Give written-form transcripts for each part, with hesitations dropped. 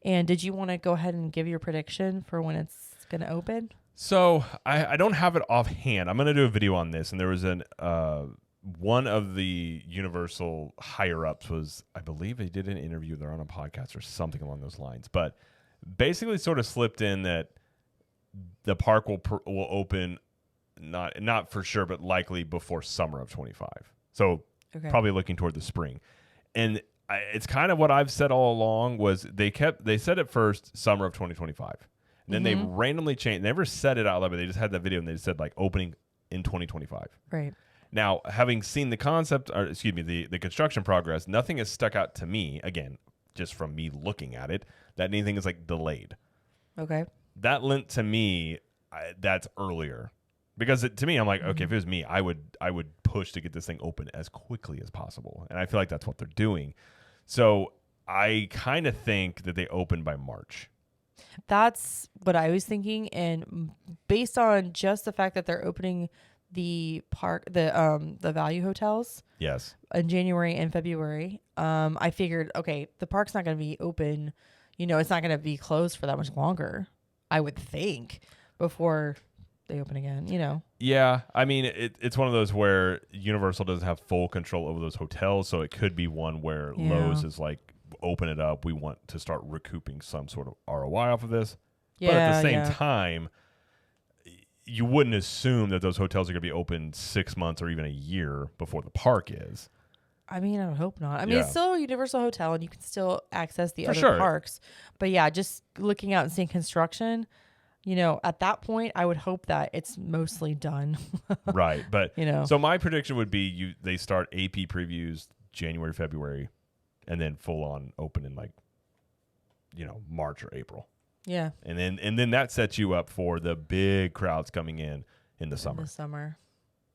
And did you want to go ahead and give your prediction for when it's going to open? So I don't have it offhand. I'm going to do a video on this, and there was one of the Universal higher ups was, I believe they did an interview. They're on a podcast or something along those lines, but basically sort of slipped in that the park will open not for sure, but likely before summer of 25. So probably looking toward the spring, and it's kind of what I've said all along. Was they said at first summer of 2025. And then they randomly changed. They never said it out loud, but they just had that video and they just said like opening in 2025. Right. Now, having seen the concept, or excuse me, the construction progress, nothing has stuck out to me, again, just from me looking at it, that anything is like delayed. Okay. That lent to me, that's earlier. Because to me, I'm like, okay, if it was me, I would push to get this thing open as quickly as possible. And I feel like that's what they're doing. So I kind of think that they open by March. That's what I was thinking, and based on just the fact that they're opening the park, the value hotels, yes, in January and February, I figured, okay, the park's not going to be open. It's not going to be closed for that much longer, I would think, before they open again. Yeah, I mean, it's one of those where Universal doesn't have full control over those hotels, so it could be one where Lowe's is like, open it up, we want to start recouping some sort of ROI off of this. But at the same time, you wouldn't assume that those hotels are going to be open 6 months or even a year before the park is. I mean, I would hope not. I mean, it's still a Universal hotel and you can still access the other parks. But yeah, just looking out and seeing construction, at that point, I would hope that it's mostly done. Right. But, so my prediction would be they start AP previews January, February, and then full on open in like, March or April. Yeah. And then that sets you up for the big crowds coming in the summer.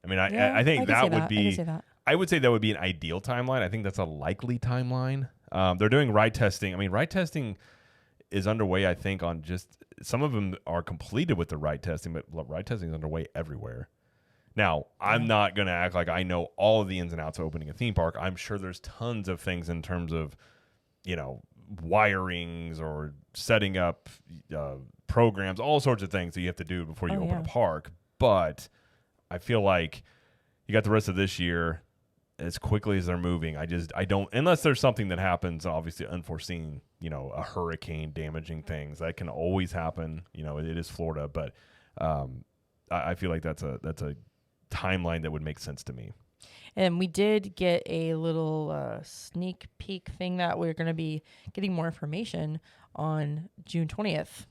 I mean, I think that would be, I would say that would be an ideal timeline. I think that's a likely timeline. They're doing ride testing. I mean, ride testing is underway, I think, on just, some of them are completed with the ride testing, but ride testing is underway everywhere. Now, I'm not going to act like I know all of the ins and outs of opening a theme park. I'm sure there's tons of things in terms of, wirings or setting up programs, all sorts of things that you have to do before you open a park. But I feel like you got the rest of this year as quickly as they're moving. I don't, unless there's something that happens, obviously unforeseen, a hurricane damaging things. That can always happen. It is Florida, but I feel like that's a timeline that would make sense to me. And we did get a little sneak peek thing that we're going to be getting more information on June 20th.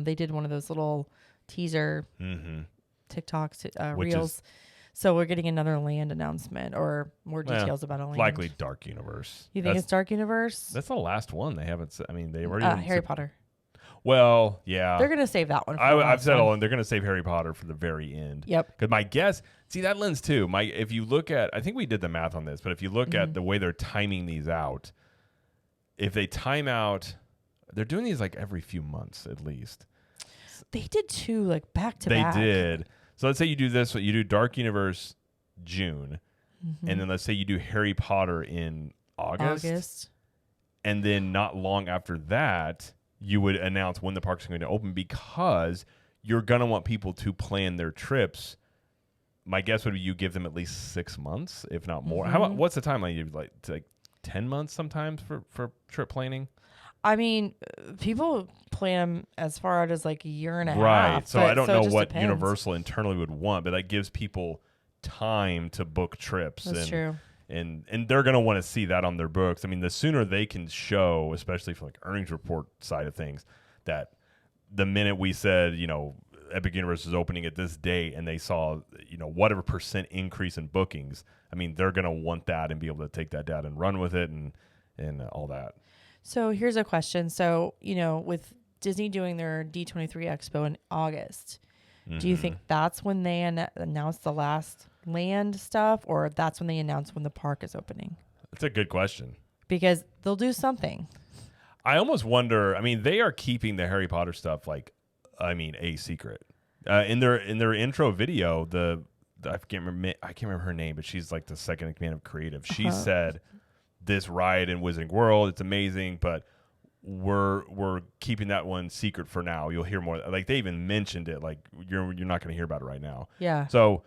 They did one of those little teaser TikToks, reels. So we're getting another land announcement or more details about a land. Likely Dark Universe. You think it's Dark Universe? That's the last one. They haven't, they've already... Harry Potter. Well, yeah. They're going to save that one. I've said all, and they're going to save Harry Potter for the very end. Yep. Because my guess, see, that lens too. If you look at, I think we did the math on this, but if you look at the way they're timing these out, if they time out, they're doing these like every few months at least. They did two, like back to back. They did. So let's say you do this, you do Dark Universe June, and then let's say you do Harry Potter in August. And then not long after that, you would announce when the park's going to open, because you're going to want people to plan their trips. My guess would be you give them at least 6 months, if not more. What's the timeline? You like 10 months sometimes for trip planning? I mean, people plan as far out as like a year and a half. Right. So I don't know what Universal internally would want, but that gives people time to book trips. That's true. And they're going to want to see that on their books. I mean, the sooner they can show, especially for like earnings report side of things, that the minute we said, Epic Universe is opening at this date and they saw, whatever % increase in bookings, I mean, they're going to want that and be able to take that data and run with it and all that. So here's a question. So, with Disney doing their D23 Expo in August, do you think that's when they announce the last land stuff, or that's when they announce when the park is opening? That's a good question. Because they'll do something. I almost wonder, I mean, they are keeping the Harry Potter stuff a secret. In their intro video, I can't remember her name, but she's like the second in command of creative. She said, this ride in Wizarding World, it's amazing, but we're keeping that one secret for now. You'll hear more. Like they even mentioned it. Like you're not going to hear about it right now. Yeah. So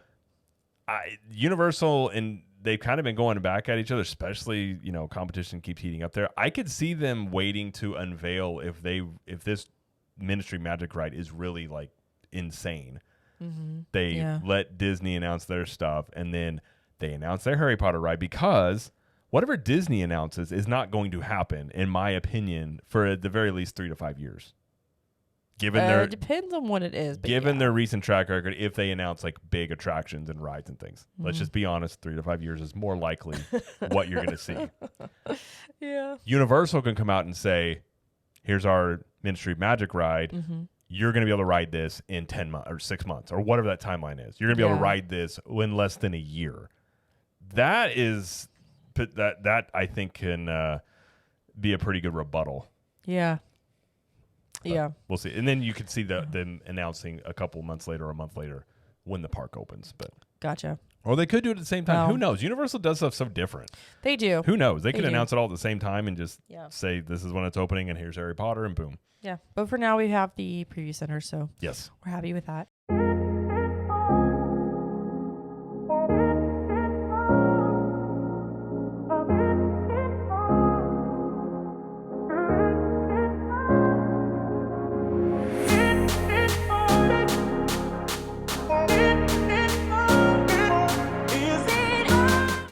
Universal, and they've kind of been going back at each other, especially, competition keeps heating up there. I could see them waiting to unveil if this Ministry Magic ride is really like insane. Mm-hmm. They let Disney announce their stuff, and then they announce their Harry Potter ride, because whatever Disney announces is not going to happen, in my opinion, for at the very least 3 to 5 years. Given it depends on what it is. But given their recent track record, if they announce like big attractions and rides and things, let's just be honest, 3 to 5 years is more likely what you're going to see. Yeah. Universal can come out and say, here's our Ministry of Magic ride. Mm-hmm. You're going to be able to ride this in 10 months or 6 months or whatever that timeline is. You're going to be able to ride this in less than a year. That I think can be a pretty good rebuttal. Yeah. But yeah. We'll see. And then you could see them announcing a couple months later or a month later when the park opens. But Gotcha. or they could do it at the same time. Well, Who knows? Universal does stuff so different. They do. Who knows? They could do. announce it all at the same time and just Yeah. say this is when it's opening and here's Harry Potter and boom. Yeah. But for now, we have the preview center, so Yes. we're happy with that.